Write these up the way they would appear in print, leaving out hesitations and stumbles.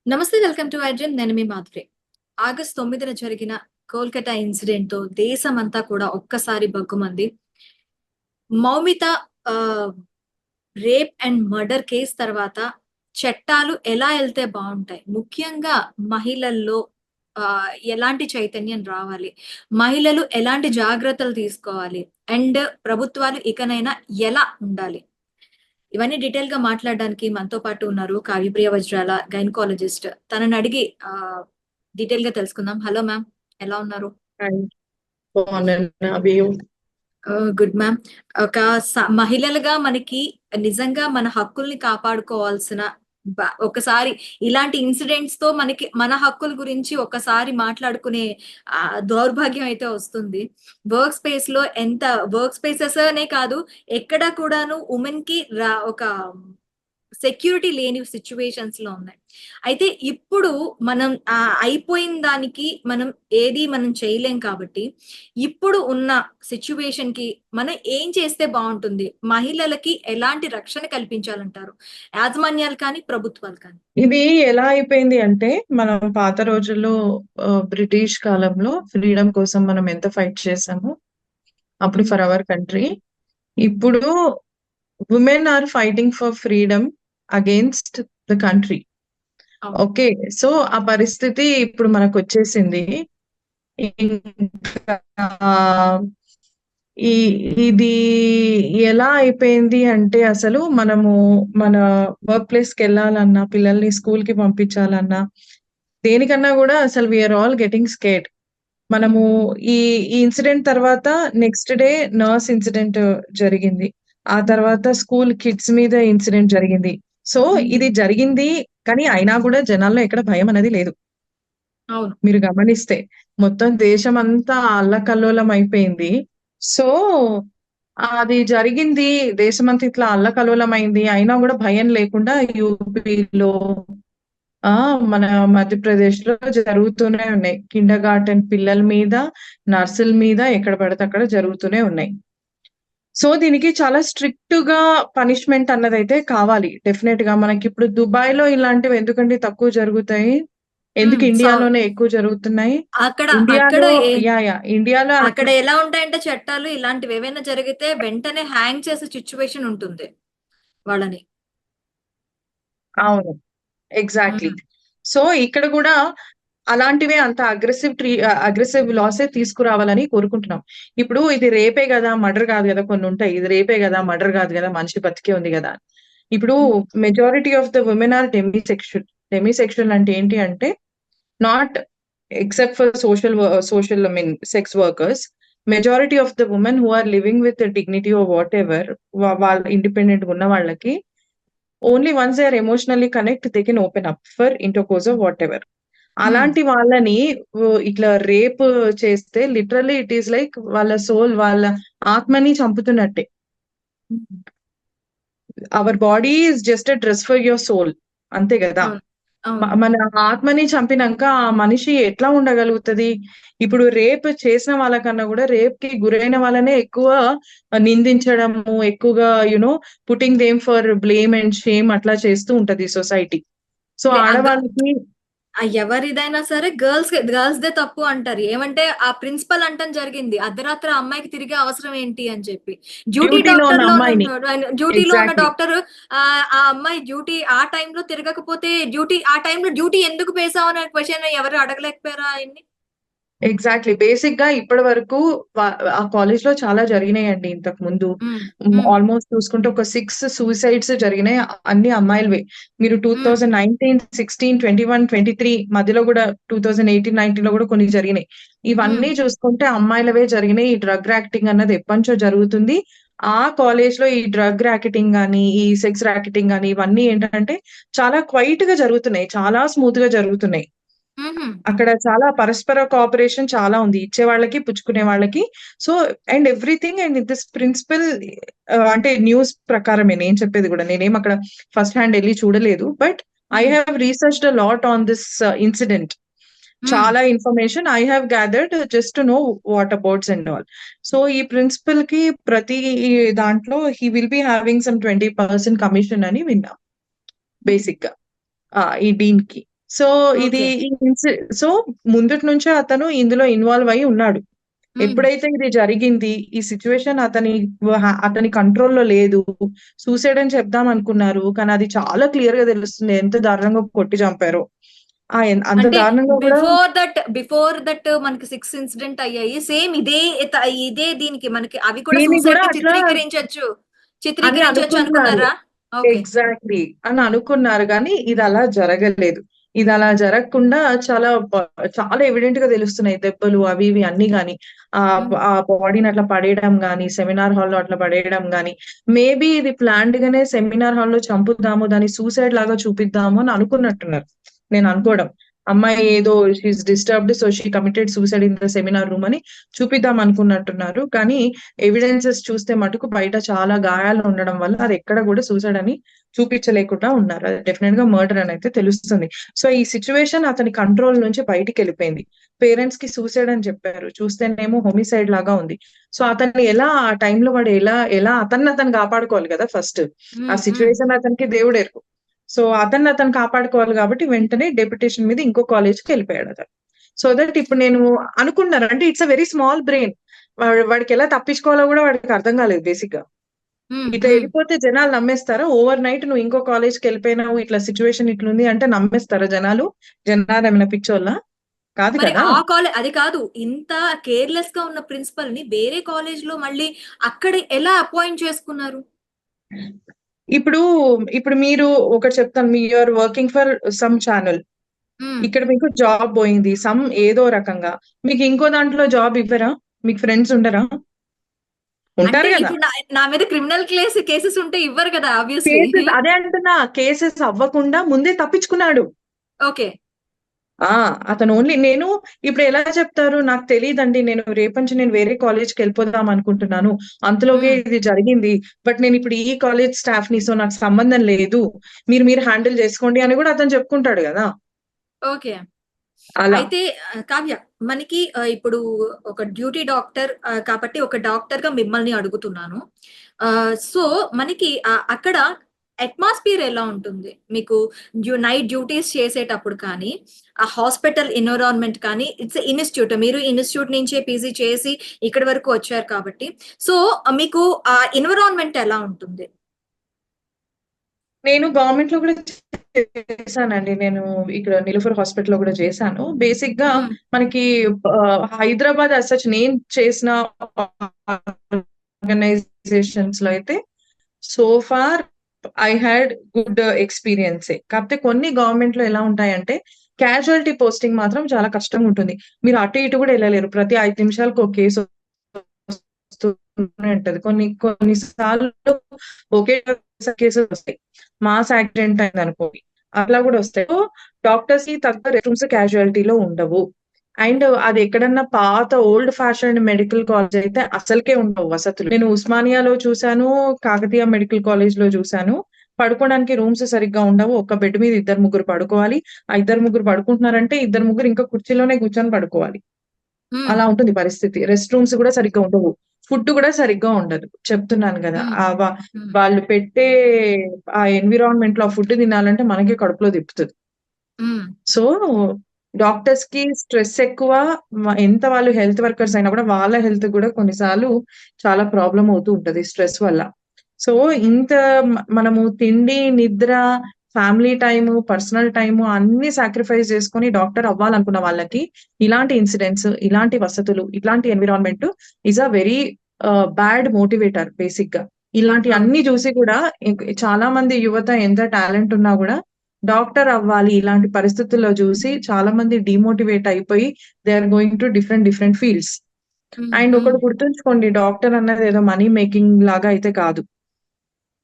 నమస్తే. Welcome to Arjun. నేను మీ Madhuri. August 9న జరిగిన కోల్‌కతా ఇన్సిడెంట్‌తో దేశమంతా కూడా ఒక్కసారి భగ్గుమంది. మౌమిత ఆహ్, రేప్ అండ్ మర్డర్ కేస్ తర్వాత చట్టాలు ఎలా ఎళ్తే బావుంటాయి? ముఖ్యంగా మహిళల్లో ఎలాంటి చైతన్యం రావాలి? మహిళలు ఎలాంటి జాగ్రత్తలు తీసుకోవాలి? అండ్ ప్రభుత్వాలు ఇకనైనా ఎలా ఉండాలి? ఇవన్నీ డీటెయిల్‌గా మాట్లాడడానికి మనతో పాటు ఉన్నారు కావ్యప్రియ వజ్రాల గైనకాలజిస్ట్. తననడిగి డీటెయిల్‌గా తెలుసుకుందాం. Hello ma'am. ఎలా ఉన్నారు? హాయ్. బాగున్నాను. అవి గుడ్ మ్యామ్. ఒక మహిళలుగా మనకి నిజంగా మన హక్కుల్ని కాపాడుకోవాల్సిన ఒకసారి ఇలాంటి ఇన్సిడెంట్స్‌తో మనకి మన హక్కుల గురించి ఒకసారి మాట్లాడుకునే దౌర్భాగ్యం అయితే వస్తుంది. వర్క్ స్పేసెస్ అనే కాదు, ఎక్కడ కూడాను వుమెన్‌కి ఒక సెక్యూరిటీ లేని సిట్యుయేషన్స్‌లో ఉన్నాయి. అయితే ఇప్పుడు మనం అయిపోయిన దానికి మనం చేయలేం కాబట్టి, ఇప్పుడు ఉన్న సిట్యుయేషన్‌కి మనం ఏం చేస్తే బావుంటుంది? మహిళలకి ఎలాంటి రక్షణ కల్పించాలంటారు? యాజమాన్యాలు కానీ, ప్రభుత్వాలు కానీ? ఇది ఎలా అయిపోయింది అంటే, మనం పాత రోజుల్లో బ్రిటిష్ కాలంలో ఫ్రీడమ్ కోసం మనం ఎంత ఫైట్ చేసామో, అప్పుడు హ్మ్. For our country. ఇప్పుడు women are fighting for freedom against the country. అవును. ఓకే. సో, ఆ పరిస్థితి ఇప్పుడు మనకొచ్చేసింది. ఇంకా ఈ ఇది ఎలా అయిపోయింది అంటే అసలు మనము మన వర్క్ ప్లేస్‌కెళ్ళాలన్నా, పిల్లల్ని స్కూల్‌కి పంపించాలన్నా, దేనికన్నా గూడా అసలు we are all getting scared. మనము హ్మ్. ఈ ఈ ఇన్సిడెంట్ తర్వాత నెక్స్ట్ డే నర్స్ ఇన్సిడెంట్ జరిగింది. ఆ హ్మ్. తర్వాత స్కూల్ కిడ్స్ మీద ఇన్సిడెంట్ జరిగింది. సో, హ్మ్. ఇది జరిగింది, కానీ అయినా గూడా జనాల్లో ఎక్కడ భయమనేది లేదు. అవును. మీరు గమనిస్తే. మొత్తం దేశమంతా అల్లకల్లోలం అయిపోయింది. సో, అది జరిగింది. దేశమంతా ఇట్లా అల్లకల్లోలమైంది. అయినా గూడా భయం లేకుండా యూపీలో ఆ! మన మధ్యప్రదేశ్‌లో జరుగుతూనే ఉన్నాయి. కిండర్‌గార్టెన్ పిల్లల మీద, నర్సుల మీద ఎక్కడ పడితే అక్కడ జరుగుతూనే ఉన్నాయి. సో, దీనికి చాలా స్ట్రిక్ట్‌గా పనిష్మెంట్ అన్నదైతే కావాలి. డెఫినెట్‌గా మనకిప్పుడు దుబాయ్‌లో ఇలాంటివి ఎందుకండి తక్కువ జరుగుతాయి? ఎందుకు హ్మ్. ఇండియాలోనే ఎక్కువ జరుగుతున్నాయి? అక్కడ అక్కడ ఇండియాలో ఏ ఇండియాలో అక్కడ ఎలా ఉంటాయంటే చట్టాలు ఇలాంటివేవైనా జరిగితే వెంటనే హ్యాంగ్ చేసే సిట్యుయేషన్ ఉంటుంది వాళ్ళని. అవును. ఎగ్జాక్ట్‌లీ. హ్మ్. సో, ఇక్కడ గూడా అలాంటివే అంత అగ్రెసివ్ లాసే తీసుకురావాలని కోరుకుంటున్నాం. ఇప్పుడు ఇది రేపే గదా! మర్డర్ గాదు గదా! కొన్నుంటాయి. ఇది రేపే గదా! మర్డర్ గాదు గదా! మనిషి బతికే ఉంది గదా! ఇప్పుడు hmm. Majority of the women are demisexual. Demisexual అంటే ఏంటి అంటే, not except for social I mean sex workers. Majority of the women who are living with dignity or whatever వాళ్ళు ఇండిపెండెంట్‌గా ఉన్న వాళ్ళకి only once they are emotionally connect they can open up for intercourse or whatever. Hmm. అలాంటి వాళ్ళని ఇట్లా rape చేస్తే literally it is like వాళ్ళ soul, వాళ్ళ ఆత్మని చంపుతున్నట్టే. Hmm. Our body is just a dress for your soul. అంతే గదా! అవును. అవును. మన ఆత్మని చంపినంక ఆ మనిషి ఎట్లా ఉండగలుగుతది? ఇప్పుడు రేప్ చేసిన వాళ్ళకన్నా గూడా రేప్‌కి గురైన వాళ్ళనే ఎక్కువ నిందించడము, ఎక్కువగా putting them for blame and shame అట్లా చేస్తూ ఉంటది సొసైటీ. సో, లే అగ్గ ఆడవాళ్ళకి ఎవరిదైనా సరే గర్ల్స్‌దే తప్పు అంటారు. ఏమంటే ఆ ప్రిన్సిపల్ అనటం జరిగింది. అర్ధరాత్రి ఆ అమ్మాయికి తిరిగే అవసరం ఏంటి అని చెప్పి. డ్యూటీలో ఉన్న అమ్మాయిని. డ్యూటీలో ఉన్న ఎగ్జాక్ట్‌లీ. డాక్టరు ఆ అమ్మాయి డ్యూటీ ఆ టైంలో తిరగకపోతే ఆ టైంలో డ్యూటీ ఎందుకు పేసావు అనే క్వెషన్ ఎవరు అడగలేకపోయారా ఆయన్ని? ఎగ్జాక్ట్‌లీ. బేసిక్‌గా ఇప్పటి వరకు వ ఆ కాలేజ్‌లో చాలా జరిగినాయండి ఇంతకుముందు. హ్మ్. హ్మ్. ఆల్‌మోస్ట్ చూసుకుంటే ఒక 6 సూసైడ్స్ జరిగినాయి. అన్ని అమ్మాయిలవే. మీరు హ్మ్. 2019, 16, 21, 23 మధ్యలో గూడా 2018, 19లో గూడా కొన్ని జరిగినాయి. హ్మ్. ఇవన్నీ చూసుకుంటే అమ్మాయిలవే జరిగినాయి. ఈ డ్రగ్ ర్యాకెటింగ్ అన్నది ఎప్పటినుంచో జరుగుతుంది. ఆ కాలేజ్‌లో ఈ డ్రగ్ ర్యాకెటింగ్ గాని, ఈ సెక్స్ ర్యాకెటింగ్ గాని ఇవన్నీ ఏంటంటే చాలా క్వైట్‌గా జరుగుతున్నాయి. చాలా స్మూత్‌గా జరుగుతున్నాయి. హుహు. అక్కడ చాలా పరస్పర కోఆపరేషన్ చాలా ఉంది. ఇచ్చే వాళ్ళకి, పుచ్చుకునే వాళ్ళకి. So, and everything and this principle అంటే న్యూస్ ప్రకారమే నేను చెప్పేది గూడా. నేనేమి అక్కడ ఫస్ట్ హ్యాండ్ ఎళ్లి చూడలేదు. But I hmm. Have researched a lot on this incident. Hmm. చాలా information I have gathered just to know what abouts and all. So, ఈ ప్రిన్సిపల్‌కి ప్రతి దాంట్లో he will be having some 20% commission అని విన్నా hmm. బేసిక్‌గా. ఈ డీన్‌కి. సో ఇది ఓకే. సో ముందటి నుంచే అతను ఇందులో ఇన్వాల్వ్ అయి ఉన్నాడు. హ్మ్. ఎప్పుడైతే ఇది జరిగింది, ఈ సిట్యుయేషన్ అతని కంట్రోల్‌లో లేదు. సూసైడ్ అని చెప్దాం అనుకున్నారు. కానీ అది చాలా క్లియర్‌గా తెలుస్తుంది ఎంత దారుణంగా కొట్టి చంపారో. అంత అంటే దారుణంగా కూడా బిఫోర్ దట్ మనకి 6 ఇన్సిడెంట్ అయ్యాయి. సేమ్ ఇదే దీనికి మనకి అవి కూడా దీన్ని సూసైడ్ కూడా కి అట్లా అని చిత్రీకరించొచ్చు అనుకుంటున్నారు. అనుకున్నారా? ఓకే. ఎగ్జాక్ట్‌లీ. అని అనుకున్నారు గానీ, ఇదలా జరగలేదు. ఇదలా జరగకుండా చాలా ఎవిడెంట్‌గా తెలుస్తున్నాయి. దెబ్బలు అవి ఇవి అన్నీ గాని. హ్మ్. ఆ బాడీని అట్లా పడేయడం గాని, సెమినార్ హాల్‌లో అట్లా పడేయడం గాని, మేబీ ఇది ప్లాన్డ్‌గానే సెమినార్ హాల్‌లో చంపుద్దాము, దాన్ని సూసైడ్ లాగా చూపిద్దాము అని అనుకున్నట్టున్నారు. నేను హ్మ్. అనుకోవడం. అమ్మాయి హ్మ్. ఏదో she is disturbed so she committed suicide in the seminar room అని చూపిద్దాం అనుకున్నట్టున్నారు. కానీ ఎవిడెన్సెస్ చూస్తే మటుకు బయట చాలా గాయాలు ఉండడం వల్ల అది ఎక్కడ కూడా సూసైడ్ అని చూపించలేకుండా ఉన్నారు. అది డెఫినిట్‌గా మర్డర్ అనైతే తెలుస్తుంది. సో, ఈ సిట్యుయేషన్ అతని కంట్రోల్ నుంచి బయటికెళ్ళిపోయింది. పేరెంట్స్‌కి సూసైడ్ అని చెప్పారు. చూస్తేనేమో హోమిసైడ్ లాగా ఉంది. సో, అతన్ని ఎలా ఆ టైంలో వాడు ఎలా అతన్ని కాపాడుకోవాలి కదా ఫస్ట్. ఆ హ్మ్. హ్మ్. సిట్యుయేషన్ అతనికి దేవుడెరుగు. సో, అతను కాపాడుకోవాలి కాబట్టి వెంటనే డెప్యుటేషన్ మీద ఇంకో కాలేజ్‌కెళ్ళిపోయాడతను. సో దట్ ఇప్పుడు నేను అనుకున్నాను. అంటే it's a very small brain. వాడికెలా తప్పించుకోవాలో గూడా వాడికి అర్థం కాలేదు బేసిక్‌గా. హ్మ్. ఇట్లా హ్మ్. ఎళ్ళిపోతే జనాలు నమ్మేస్తారా? ఓవర్ నైట్ నువ్వు ఇంకో కాలేజ్‌కెళ్ళిపోయినావు. ఇట్లా సిట్యుయేషన్ ఇట్లుంది అంటే నమ్మేస్తారా జనాలు? జనాలేమైనా పిచ్చోళ్ళా? కాదు మరి కదా! అది కాదు. ఇంత కేర్‌లెస్‌గా ఉన్న ప్రిన్సిపల్‌ని వేరే కాలేజ్‌లో మళ్ళీ అక్కడ ఎలా అపాయింట్ చేసుకున్నారు? ఇప్పుడు, ఇప్పుడు మీరు ఒకటి చెప్తాను. You are working for some channel. Hmm. ఇక్కడ మీకు జాబ్ పోయింది. ఏదో రకంగా. మీకు ఇంకో దాంట్లో జాబ్ ఇవ్వరా? మీకు ఫ్రెండ్స్ ఉండరా? అంటే ఉంటారు గదా! ఇప్పుడు నా మీద క్రిమినల్ కేసెస్ ఉంటే ఇవ్వరు కదా! ఆబ్వియస్‌లీ. అదే అంటున్నా. కేసెస్ అవ్వకుండా ముందే తప్పించుకున్నాడు. ఓకే. ఆ! నేను ఇప్పుడు ఎలా చెప్తారు? నాకు తెలీదండి. రేపటి నుంచి నేను వేరే కాలేజ్‌కెళ్ళిపోదాం అనుకుంటున్నాను. అంతలోగే హ్మ్. ఇది జరిగింది. బట్ నేనిప్పుడు ఈ కాలేజ్ స్టాఫ్‌ని. సో, నాకు సంబంధం లేదు. మీరు హ్యాండిల్ చేసుకోండి అని గూడా అతను చెప్పుకుంటాడు గదా! ఓకే. అలా. అయితే కావ్య మనకి ఇప్పుడు ఒక డ్యూటీ డాక్టర్ కాబట్టి ఒక డాక్టర్‌గా మిమ్మల్ని అడుగుతున్నాను. సో, మనకి అక్కడ అట్మాస్ఫియర్ ఎలా ఉంటుంది? మీకు నైట్ డ్యూటీస్ చేసేటప్పుడు కానీ, ఆ హాస్పిటల్ ఎన్విరాన్మెంట్ కానీ, ఇట్స్ ఇన్‌స్టిట్యూట్. మీరు ఇన్‌స్టిట్యూట్ నుంచే పీజీ చేసి ఇక్కడి వరకు వచ్చారు కాబట్టి, సో, మీకు ఆ ఎన్విరాన్మెంట్ ఎలా ఉంటుంది? నేను గవర్నమెంట్‌లో గూడా చేశానండి. నేను ఇక్కడ 'నిలోఫర్ హాస్పిటల్‌లో' గూడా చేశాను. బేసిక్‌గా హ్మ్. మనకి హైదరాబాద్ యాస్ సచ్ నేను చేసిన ఆర్గనైజేషన్స్‌లో అయితే so far I had good ఎక్స్‌పీరియన్సే. కాకపోతే కొన్ని గవర్నమెంట్‌లో ఎలా ఉంటాయంటే క్యాజువాలిటీ పోస్టింగ్ మాత్రం చాలా కష్టంగా ఉంటుంది. మీరు అటు ఇటు గూడా ఎళ్ళలేరు. ప్రతి 5 నిమిషాలకు ఒక కేస్ వస్తూనే ఉంటది. కొన్ని కొన్ని సార్లు ఒకే కేసెస్ వస్తాయి. మాస్ యాక్సిడెంట్ అయిందనుకోండి. అట్లా గూడా వస్తాయి. సో, డాక్టర్స్‌కి తగ్గ రెస్ట్ రూమ్స్ క్యాజువాలిటీలో ఉండవు. అండ్ అది ఎక్కడన్నా పాత ఓల్డ్ ఫ్యాషన్డ్ మెడికల్ కాలేజ్ అయితే అసలకే ఉండవు వసతులు. నేను ఉస్మానియాలో చూసాను, కాకతీయ మెడికల్ కాలేజ్‌లో చూసాను. పడుకోవడానికి రూమ్స్ సరిగ్గా ఉండవు. ఒక బెడ్ మీద ఇద్దరు, ముగ్గురు పడుకోవాలి. ఆ ఇద్దరు, ముగ్గురు పడుకుంటున్నారంటే ఇద్దరు, ముగ్గురు ఇంకా కుర్చీలోనే కూర్చొని పడుకోవాలి. హ్మ్. అలా ఉంటుంది పరిస్థితి. రెస్ట్ రూమ్స్ గూడా సరిగ్గా ఉండవు. ఫుడ్ గూడా సరిగ్గా ఉండదు. చెప్తున్నాను గదా! హ్మ్. ఆహ్, వ హ్మ్. వాళ్ళు పెట్టే ఆ ఎన్విరాన్మెంట్‌లో ఆ ఫుడ్ తినాలంటే మనకే కడుపులో తిప్పుతది. హ్మ్. సో, డాక్టర్స్‌కి స్ట్రెస్ ఎక్కువ. ఎంత వాళ్ళు హెల్త్ వర్కర్స్ అయినా గూడా వాళ్ళ హెల్త్ గూడా కొన్ని సార్లు చాలా ప్రాబ్లమ్ అవుతూ ఉంటది స్ట్రెస్ వల్ల. సో, ఇంత మనము తిండి, నిద్ర, ఫ్యామిలీ టైము, పర్సనల్ టైము అన్నీ సాక్రిఫైస్ చేసుకొని డాక్టర్ అవ్వాలనుకున్న వాళ్ళకి ఇలాంటి ఇన్సిడెంట్స్, ఇలాంటి వసతులు, ఇలాంటి environment is a very bad motivator బేసిక్‌గా. అవును. ఇలాంటియన్నీ చూసి కూడా చాలా మంది యువత ఎంత టాలెంట్ ఉన్నా గూడా డాక్టర్ అవ్వాలి ఇలాంటి పరిస్థితుల్లో జూసి చాలా మంది డీమోటివేట్ అయిపోయి they are going to different fields. Hmm. And hmm. ఒకటి గుర్తుంచుకోండి డాక్టర్ అన్నది ఏదో మనీ మేకింగ్ లాగా అయితే కాదు.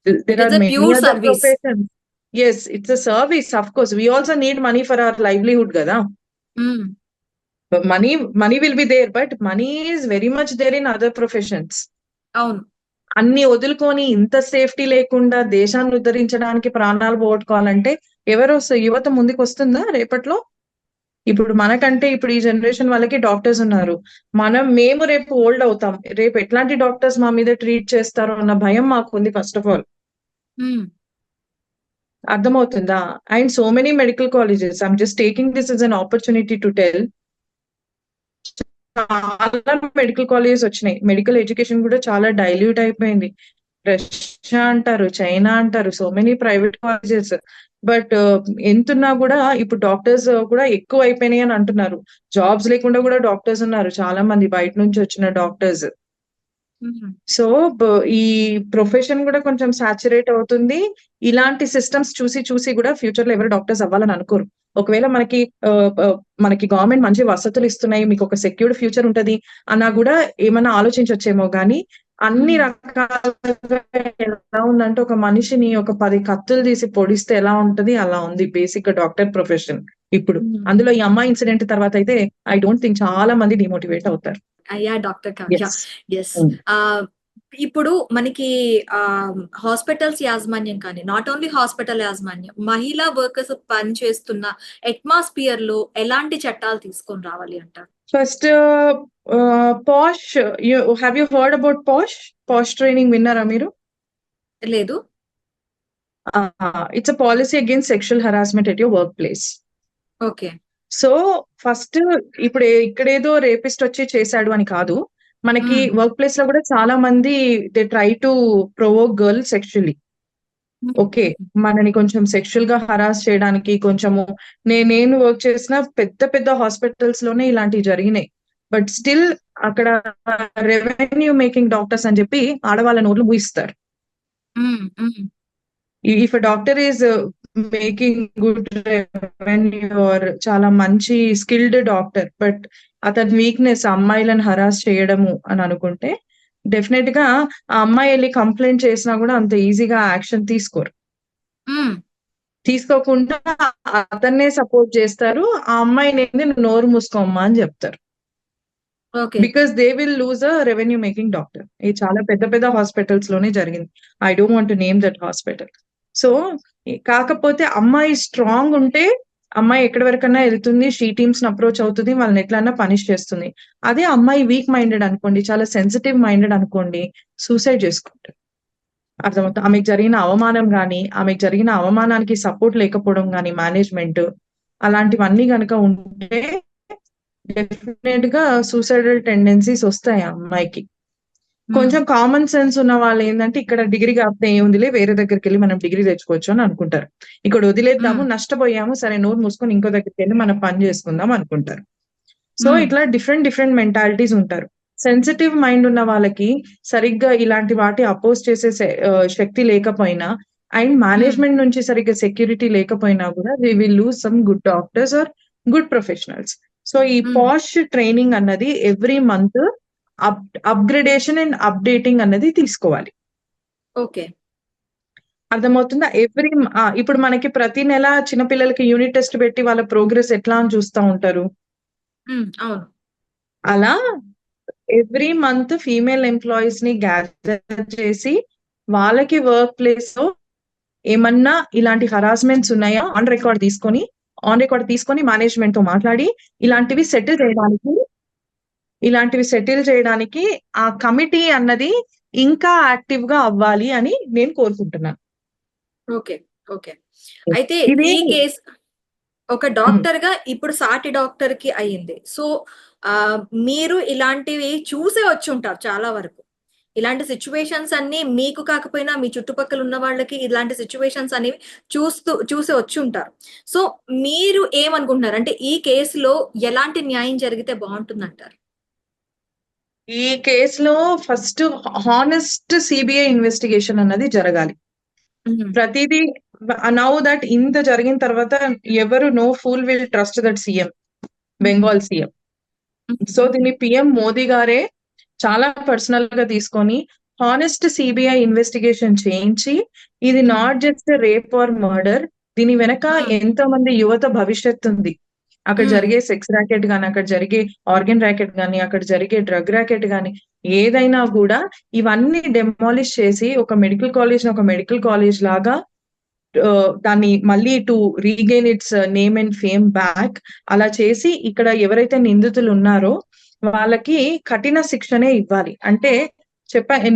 It There are is a many pure other service. professions. Yes, it's a service. Of course, we also need money for our livelihood gada. హ్మ్. But money will be there, but money is very much there in other professions. అవును. అన్ని వదులుకొని ఇంత safety లేకుండా దేశాన్ని ఉద్ధరించడానికి ప్రాణాలు పోగొట్టుకోవాలంటే యువత ముందుకొస్తుందా రేపట్లో? ఇప్పుడు ఈ జనరేషన్ వాళ్ళకి డాక్టర్స్ ఉన్నారు. మేము రేపు ఓల్డ్ అవుతాం. రేపు ఎట్లాంటి డాక్టర్స్ మా మీద ట్రీట్ చేస్తారో అన్న భయం మాకుంది ఫస్ట్ ఆఫ్ ఆల్. హ్మ్. అర్థమవుతుందా? And so many medical colleges, I'm just taking this as an opportunity to tell, చాలా మెడికల్ కాలేజెస్ వచ్చినాయి. మెడికల్ ఎడ్యుకేషన్ కూడా చాలా డైల్యూట్ అయిపోయింది. రష్యా అంటారు, చైనా అంటారు, so many private colleges. But ఎంతున్నా కూడా ఇప్పుడు డాక్టర్స్ కూడా ఎక్కువ అయిపోయినాయి అని అంటున్నారు. జాబ్స్ లేకుండా కూడా డాక్టర్స్ ఉన్నారు చాలా మంది, బయట నుంచి వచ్చిన డాక్టర్స్. సో ఈ ప్రొఫెషన్ కూడా కొంచెం సాచురేట్ అవుతుంది. ఇలాంటి సిస్టమ్స్ చూసి చూసి కూడా ఫ్యూచర్ లో ఎవరు డాక్టర్స్ అవ్వాలని అనుకోరు. ఒకవేళ మనకి గవర్నమెంట్ మంచి వసతులు ఇస్తున్నాయి, మీకు ఒక సెక్యూర్డ్ ఫ్యూచర్ ఉంటది అన్నా కూడా ఏమన్నా ఆలోచించొచ్చేమో గానీ, అన్ని రకాలుగా ఎలా ఉందంటే, ఒక మనిషిని ఒక 10 కత్తులు తీసి పొడిస్తే ఎలా ఉంటది అలా ఉంది బేసిక్ గా డాక్టర్ ప్రొఫెషన్ ఇప్పుడు. అందులో ఈ అమ్మాయి ఇన్సిడెంట్ తర్వాత అయితే ఐ డోంట్ థింక్ చాలా మంది డిమోటివేట్ అవుతారు. అయ్యా డాక్టర్ కావ్య. ఎస్. ఎస్. ఇప్పుడు మనకి హాస్పిటల్స్ యాజమాన్యం కానీ, నాట్ ఓన్లీ హాస్పిటల్ యాజమాన్యం, మహిళా వర్కర్స్ పనిచేస్తున్న అట్మాస్ఫియర్ లో ఎలాంటి చట్టాలు తీసుకొని రావాలి అంటారు? First posh, have you heard about posh training విన్నారా మీరు? లేదు. It's a policy against sexual harassment at your work place. Okay. So first ఇప్పుడు ఇక్కడేదో రేపిస్ట్ వచ్చి చేశాడు అని కాదు, మనకి వర్క్ ప్లేస్ లో కూడా చాలా మంది they try to provoke girl sexually. Okay, మనని కొంచెం సెక్షువల్ గా హరాస్ చేయడానికి కొంచెము, నేను వర్క్ చేసిన పెద్ద పెద్ద హాస్పిటల్స్ లోనే ఇలాంటివి జరిగినాయి. బట్ స్టిల్ అక్కడ రెవెన్యూ మేకింగ్ డాక్టర్స్ అని చెప్పి ఆడవాళ్ళ నోట్లు మూయిస్తారు. If doctor is making good revenue or చాలా మంచి స్కిల్డ్ డాక్టర్, బట్ అతని వీక్నెస్ అమ్మాయిలను హరాస్ చేయడము అని అనుకుంటే, డెఫినెట్ గా ఆ అమ్మాయి వెళ్ళి కంప్లైంట్ చేసినా కూడా అంత ఈజీగా యాక్షన్ తీసుకోరు. తీసుకోకుండా అతన్నే సపోర్ట్ చేస్తారు. ఆ అమ్మాయిని నోరు మూసుకోమ్మా అని చెప్తారు. Because they will lose a revenue making doctor. ఇది చాలా పెద్ద పెద్ద హాస్పిటల్స్ లోనే జరిగింది. I don't want to name that hospital. So కాకపోతే అమ్మాయి స్ట్రాంగ్ ఉంటే అమ్మాయి ఎక్కడి వరకన్నా వెళ్తుంది, షీ టీమ్స్ అప్రోచ్ అవుతుంది, వాళ్ళని ఎట్లన్నా పనిష్ చేస్తుంది. అదే అమ్మాయి వీక్ మైండెడ్ అనుకోండి, చాలా సెన్సిటివ్ మైండెడ్ అనుకోండి, సూసైడ్ చేసుకుంటారు. అర్థమవుతుంది. ఆమెకు జరిగిన అవమానం గానీ, ఆమెకు జరిగిన అవమానానికి సపోర్ట్ లేకపోవడం గానీ, మేనేజ్మెంట్ అలాంటివన్నీ గనక ఉంటే డెఫినెట్ గా సూసైడల్ టెండెన్సీస్ వస్తాయి ఆ అమ్మాయికి. కొంచెం కామన్ సెన్స్ ఉన్న వాళ్ళు ఏంటంటే, ఇక్కడ డిగ్రీ కాకపోతే ఏముందిలే, వేరే దగ్గరికి వెళ్ళి మనం డిగ్రీ తెచ్చుకోవచ్చు అని అనుకుంటారు. ఇక్కడ వదిలేద్దాము, నష్టపోయాము, సరే నోరు మూసుకొని ఇంకో దగ్గరికి వెళ్ళి మనం పని చేసుకుందాం అనుకుంటారు. సో ఇట్లా డిఫరెంట్ మెంటాలిటీస్ ఉంటారు. సెన్సిటివ్ మైండ్ ఉన్న వాళ్ళకి సరిగ్గా ఇలాంటి వాటి అపోజ్ చేసే శక్తి లేకపోయినా, అండ్ మేనేజ్మెంట్ నుంచి సరిగ్గా సెక్యూరిటీ లేకపోయినా కూడా we will lose some good doctors or good professionals. So ఈ పాష్ ట్రైనింగ్ అన్నది every month upgradation and updating అన్నది తీసుకోవాలి. ఓకే, అర్థమవుతుందా? ఇప్పుడు మనకి ప్రతి నెల చిన్నపిల్లలకి యూనిట్ టెస్ట్ పెట్టి వాళ్ళ ప్రోగ్రెస్ ఎట్లా అని చూస్తూ ఉంటారు. అవును. అలా ఎవ్రీ మంత్ ఫీమేల్ ఎంప్లాయీస్ ని గ్యాదర్ చేసి వాళ్ళకి వర్క్ ప్లేస్ లో ఏమన్నా ఇలాంటి హరాస్మెంట్స్ ఉన్నాయా ఆన్ రికార్డ్ తీసుకొని మేనేజ్మెంట్ తో మాట్లాడి ఇలాంటివి సెటిల్ చేయడానికి ఆ కమిటీ అన్నది ఇంకా యాక్టివ్ గా అవ్వాలి అని నేను కోరుకుంటున్నాను. ఓకే. ఓకే. అయితే ఈ కేసు ఒక డాక్టర్ గా ఇప్పుడు సాటి డాక్టర్ కి అయ్యింది. సో మీరు ఇలాంటివి చూసే వచ్చి ఉంటారు చాలా వరకు. ఇలాంటి సిచ్యువేషన్స్ అన్ని మీకు కాకపోయినా మీ చుట్టుపక్కల ఉన్న వాళ్ళకి ఇలాంటి సిచ్యువేషన్స్ అనేవి చూసి వచ్చి ఉంటారు. సో మీరు ఏమనుకుంటున్నారు? అంటే ఈ కేసులో ఎలాంటి న్యాయం జరిగితే బాగుంటుందంటారు? ఈ కేసులో ఫస్ట్ హానెస్ట్ సిబిఐ ఇన్వెస్టిగేషన్ అన్నది జరగాలి. ప్రతిదీ నౌ దట్ ఇంత జరిగిన తర్వాత ఎవరు no fool will trust that CM, Bengal CM. So దీన్ని పిఎం మోదీ గారే చాలా పర్సనల్ గా తీసుకొని హానెస్ట్ సిబిఐ ఇన్వెస్టిగేషన్ చేయించి, ఇది not just rape or murder, దీని వెనక ఎంతో మంది యువత భవిష్యత్తు ఉంది. అక్కడ జరిగే సెక్స్ ర్యాకెట్ గానీ, అక్కడ జరిగే ఆర్గన్ ర్యాకెట్ గానీ, అక్కడ జరిగే డ్రగ్ ర్యాకెట్ గానీ, ఏదైనా కూడా ఇవన్నీ డెమాలిష్ చేసి ఒక మెడికల్ కాలేజ్ లాగా దాన్ని మళ్ళీ to regain its name and fame back అలా చేసి, ఇక్కడ ఎవరైతే నిందితులు ఉన్నారో వాళ్ళకి కఠిన శిక్షనే ఇవ్వాలి. అంటే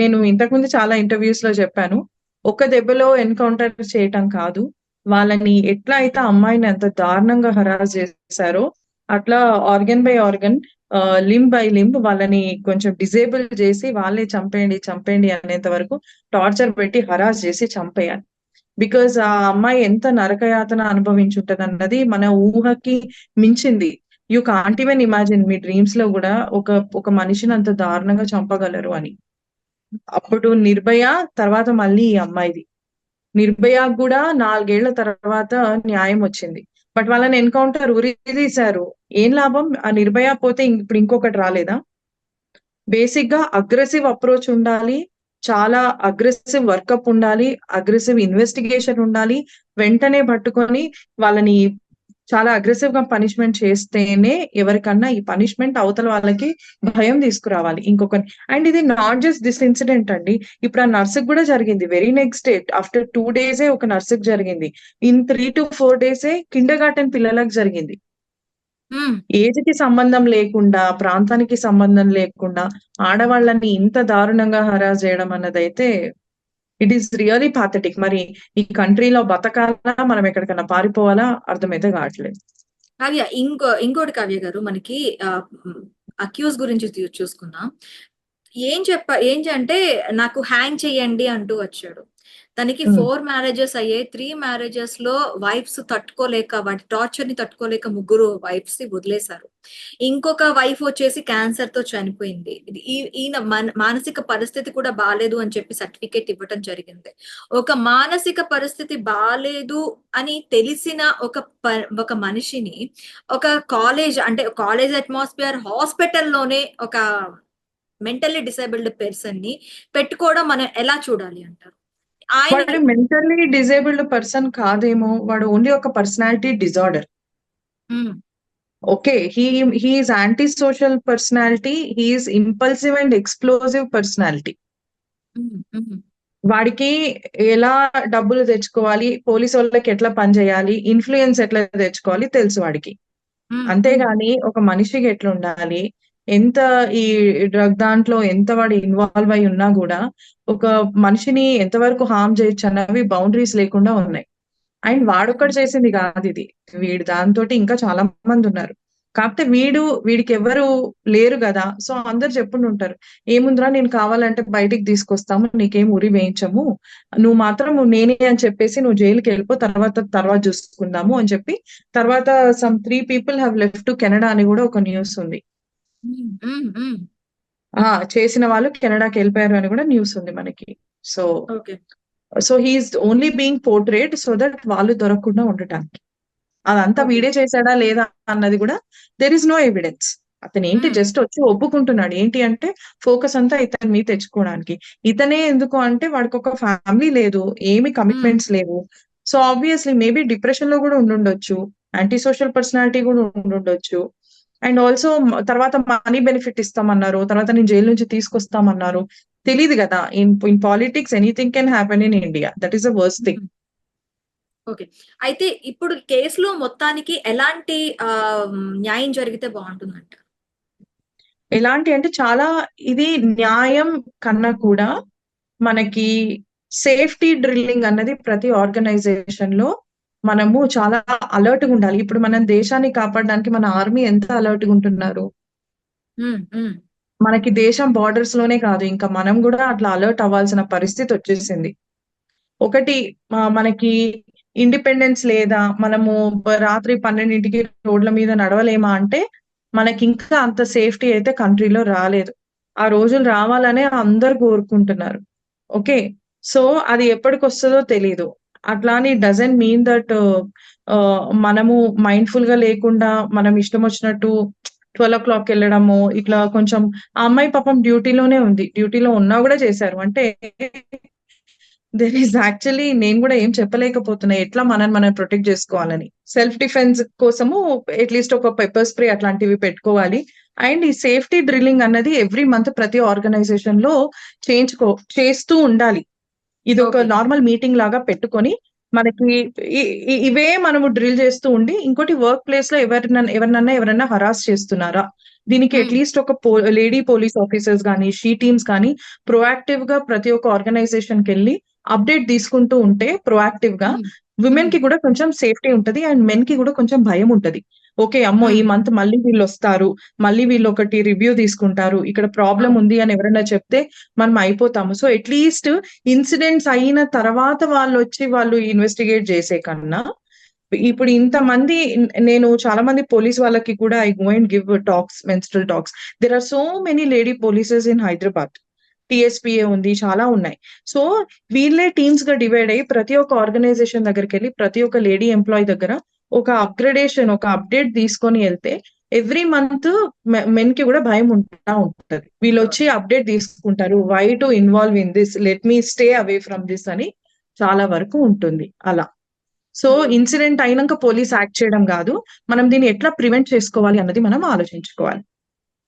నేను ఇంతకుముందు చాలా ఇంటర్వ్యూస్ లో చెప్పాను, ఒక్క దెబ్బలో ఎన్కౌంటర్ చేయటం కాదు, వాళ్ళని ఎట్లా అయితే అమ్మాయిని అంత దారుణంగా హరాస్ చేశారో అట్లా organ by organ, limb by limb వాళ్ళని కొంచెం డిజేబుల్ చేసి వాళ్ళే చంపేయండి చంపేయండి అనేంత వరకు టార్చర్ పెట్టి హరాస్ చేసి చంపేయాలి. బికాజ్ ఆ అమ్మాయి ఎంత నరకయాతన అనుభవించుంటది అన్నది మన ఊహకి మించింది. You can't even imagine me dreams లో కూడా ఒక ఒక మనిషిని అంత దారుణంగా చంపగలరు అని. అప్పుడు నిర్భయ, తర్వాత మళ్ళీ ఈ అమ్మాయిది. నిర్భయకు కూడా 4 ఏళ్ల తర్వాత న్యాయం వచ్చింది. బట్ వాళ్ళని ఎన్కౌంటర్ ఉరి తీశారు. ఏం లాభం? ఆ నిర్భయ పోతే ఇప్పుడు ఇంకొకటి రాలేదా? బేసిక్ గా అగ్రెసివ్ అప్రోచ్ ఉండాలి. చాలా అగ్రెసివ్ వర్కప్ ఉండాలి. అగ్రెసివ్ ఇన్వెస్టిగేషన్ ఉండాలి. వెంటనే పట్టుకొని వాళ్ళని చాలా అగ్రెసివ్ గా పనిష్మెంట్ చేస్తేనే ఎవరికన్నా ఈ పనిష్మెంట్ అవతల వాళ్ళకి భయం తీసుకురావాలి ఇంకొకరి. అండ్ ఇది నాట్ జస్ట్ దిస్ ఇన్సిడెంట్ అండి. ఇప్పుడు ఆ నర్సుకి కూడా జరిగింది. వెరీ నెక్స్ట్ డే ఆఫ్టర్ 2 డేసే ఒక నర్సుకి జరిగింది. ఇన్ 3 to 4 డేసే కిండర్ గార్టెన్ పిల్లలకు జరిగింది. ఉమ్, ఏజ్ కి సంబంధం లేకుండా, ప్రాంతానికి సంబంధం లేకుండా ఆడవాళ్ళని ఇంత దారుణంగా హరాస్ చేయడం అన్నదైతే ఇట్ ఈస్ రియలీ పాథటిక్. మరి ఈ కంట్రీలో బతకాలా, మనం ఎక్కడికన్నా పారిపోవాలా అర్థమైతే కావట్లేదు. కావ్య ఇంకోటి కావ్య గారు, మనకి అక్యూజ్ గురించి చూసుకుందాం. ఏంటి అంటే నాకు హ్యాంగ్ చేయండి అంటూ వచ్చాడు. తనకి 4 మ్యారేజెస్ అయ్యాయి. 3 మ్యారేజెస్ లో వైఫ్స్ తట్టుకోలేక, వాటి టార్చర్ ని తట్టుకోలేక 3 వైఫ్స్ ని వదిలేశారు. ఇంకొక వైఫ్ వచ్చేసి క్యాన్సర్ తో చనిపోయింది. ఈయన మానసిక పరిస్థితి కూడా బాలేదు అని చెప్పి సర్టిఫికేట్ ఇవ్వటం జరిగింది. ఒక మానసిక పరిస్థితి బాలేదు అని తెలిసిన ఒక మనిషిని, ఒక కాలేజ్ అంటే కాలేజ్ అట్మాస్ఫియర్, హాస్పిటల్లోనే ఒక మెంటల్లీ డిసేబుల్డ్ పర్సన్ ని పెట్టుకోవడం మనం ఎలా చూడాలి అంటారు? ఆయన వాడు మెంటల్లీ డిజేబుల్డ్ పర్సన్ కాదేమో, వాడు ఓన్లీ ఒక personality disorder. Um, okay, he is anti social personality, he is impulsive and explosive personality. Um, um, వాడికి ఎలా డబ్బులు తెచ్చుకోవాలి, పోలీసు వాళ్ళకి ఎట్లా పనిచేయాలి, ఇన్ఫ్లుయెన్స్ ఎట్లా తెచ్చుకోవాలి తెలుసు వాడికి. ఉమ్, ఉమ్, అంతేగాని ఒక మనిషికి ఎట్లా ఉండాలి, ఎంత ఈ డ్రగ్ దాంట్లో ఎంత వాడు ఇన్వాల్వ్ అయి ఉన్నా కూడా ఒక మనిషిని ఎంతవరకు హార్మ్ చేయొచ్చు అన్నవి బౌండరీస్ లేకుండా ఉన్నాయి. అండ్ వాడొక్కడు చేసింది కాదు ఇది. వీడు దాంతోటి ఇంకా చాలా మంది ఉన్నారు. కాకపోతే వీడికి ఎవరు లేరు కదా, సో అందరు చెప్పుండి ఏముందిరా, నేను కావాలంటే బయటికి తీసుకొస్తాము, నీకేం ఉరి వేయించము, నువ్వు మాత్రం నేనే అని చెప్పేసి నువ్వు జైలుకి వెళ్ళిపో, తర్వాత చూసుకుందాము అని చెప్పి తర్వాత some 3 people have left to Canada అని కూడా ఒక న్యూస్ ఉంది. ఉమ్, ఉమ్. చేసిన వాళ్ళు కెనడాకి వెళ్ళిపోయారు అని కూడా న్యూస్ ఉంది మనకి. So okay. He's only being portrayed so that వాళ్ళు దొరకకుండా ఉండటానికి. అదంతా ఓకే. వీడే చేశాడా లేదా అన్నది కూడా దెర్ ఇస్ నో ఎవిడెన్స్. అతను ఏంటి ఉమ్, జస్ట్ వచ్చి ఒప్పుకుంటున్నాడు. ఏంటి అంటే ఫోకస్ అంతా ఇతని మీద తెచ్చుకోవడానికి. ఇతనే ఎందుకు అంటే వాడికి ఒక ఫ్యామిలీ లేదు, ఏమి ఉమ్, కమిట్మెంట్స్ లేవు. సో ఆబ్వియస్లీ మేబీ డిప్రెషన్ లో కూడా ఉండుండొచ్చు, యాంటీ సోషల్ పర్సనాలిటీ కూడా ఉండుండొచ్చు. అండ్ ఆల్సో తర్వాత మనీ బెనిఫిట్ ఇస్తామన్నారు, తర్వాత నేను జైలు నుంచి తీసుకొస్తామన్నారు. తెలియదు కదా, in politics anything can happen in India. That is the worst thing. Um. Okay. అయితే ఇప్పుడు కేసులో మొత్తానికి ఎలాంటి న్యాయం జరిగితే బాగుంటుందంట? ఎలాంటి అంటే చాలా, ఇది న్యాయం కన్నా కూడా మనకి సేఫ్టీ డ్రిల్లింగ్ అన్నది ప్రతి ఆర్గనైజేషన్ లో మనము చాలా అలర్ట్ గా ఉండాలి. ఇప్పుడు మనం దేశాన్ని కాపాడడానికి మన ఆర్మీ ఎంత అలర్ట్ గా ఉంటున్నారు. ఉమ్, ఉమ్, మనకి దేశం బార్డర్స్ లోనే కాదు, ఇంకా మనం కూడా అట్లా అలర్ట్ అవ్వాల్సిన పరిస్థితి వచ్చేసింది. ఒకటి మనకి ఇండిపెండెన్స్ లేదా, మనము రాత్రి 12ంటికి రోడ్ల మీద నడవలేమా అంటే మనకి ఇంకా అంత సేఫ్టీ అయితే కంట్రీలో రాలేదు. ఆ రోజులు రావాలనే అందరు కోరుకుంటున్నారు. ఓకే, సో అది ఎప్పటికి వస్తుందో తెలీదు. అట్లా అని డజంట్ మీన్ దట్ మనము మైండ్ఫుల్ గా లేకుండా మనం ఇష్టం వచ్చినట్టు 12 o'clock వెళ్ళడము ఇట్లా కొంచెం. ఆ అమ్మాయి పాపం డ్యూటీలోనే ఉంది, డ్యూటీలో ఉన్నా కూడా చేశారు అంటే దెర్ ఈస్ యాక్చువల్లీ, నేను కూడా ఏం చెప్పలేకపోతున్నా ఎట్లా మనం ప్రొటెక్ట్ చేసుకోవాలని. సెల్ఫ్ డిఫెన్స్ కోసము అట్లీస్ట్ ఒక పెప్పర్ స్ప్రే అట్లాంటివి పెట్టుకోవాలి. అండ్ ఈ సేఫ్టీ డ్రిల్లింగ్ అన్నది ఎవ్రీ మంత్ ప్రతి ఆర్గనైజేషన్ లో చేస్తూ ఉండాలి. ఇది ఒక ఓకే. నార్మల్ మీటింగ్ లాగా పెట్టుకొని మనకి ఇవే మనము డ్రిల్ చేస్తూ ఉండి, ఇంకోటి వర్క్ ప్లేస్ లో ఎవరన్నా హరాస్ చేస్తున్నారా, దీనికి ఉమ్, అట్లీస్ట్ ఒక లేడీ పోలీస్ ఆఫీసర్స్ కానీ షీ టీమ్స్ కానీ ప్రొయాక్టివ్ గా ప్రతి ఒక్క ఆర్గనైజేషన్ కి వెళ్ళి అప్డేట్ తీసుకుంటూ ఉంటే ప్రొయాక్టివ్ గా ఉమ్, విమెన్ ఉమ్, కి కూడా కొంచెం సేఫ్టీ ఉంటది అండ్ మెన్ కి కూడా కొంచెం భయం ఉంటది. ఓకే అమ్మో ఈ ఉమ్, మంత్ మళ్ళీ వీళ్ళు వస్తారు, మళ్ళీ వీళ్ళు ఒకటి రివ్యూ తీసుకుంటారు, ఇక్కడ ప్రాబ్లం అవును. ఉంది అని ఎవరైనా చెప్తే మనం అయిపోతాము. సో అట్లీస్ట్ ఇన్సిడెంట్స్ అయిన తర్వాత వాళ్ళు వచ్చి వాళ్ళు ఇన్వెస్టిగేట్ చేసే కన్నా ఇప్పుడు ఇంతమంది నేను చాలా మంది పోలీస్ వాళ్ళకి కూడా I go and give talks, menstrual talks. There are so many lady polices in Hyderabad. TSPA ఉంది, చాలా ఉన్నాయి. సో వీళ్ళే టీమ్స్ గా డివైడ్ అయ్యి ప్రతి ఒక్క ఆర్గనైజేషన్ దగ్గరికి వెళ్ళి ప్రతి ఒక్క లేడీ ఎంప్లాయీ దగ్గర ఒక అప్గ్రేడేషన్, ఒక అప్డేట్ తీసుకొని వెళ్తే ఎవ్రీ మంత్ మెన్ కి కూడా భయం ఉంటా ఉంటది. వీళ్ళు వచ్చి అప్డేట్ తీసుకుంటారు, why to involve in this, let me stay away from this అని చాలా వరకు ఉంటుంది అలా. సో ఇన్సిడెంట్ అయినాక పోలీస్ యాక్ట్ చేయడం కాదు, మనం దీన్ని ఎట్లా ప్రివెంట్ చేసుకోవాలి అన్నది మనం ఆలోచించుకోవాలి.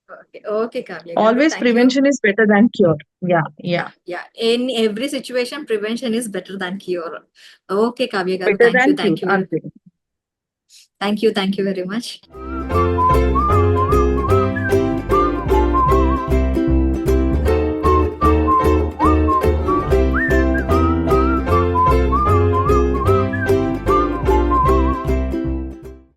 Okay okay Kavya garu, always thank you. Prevention is better than cure. Yeah yeah yeah, in every situation prevention is better than cure. Okay Kavya garu, better thank you, than thank cure you, అంతే. Thank you very much.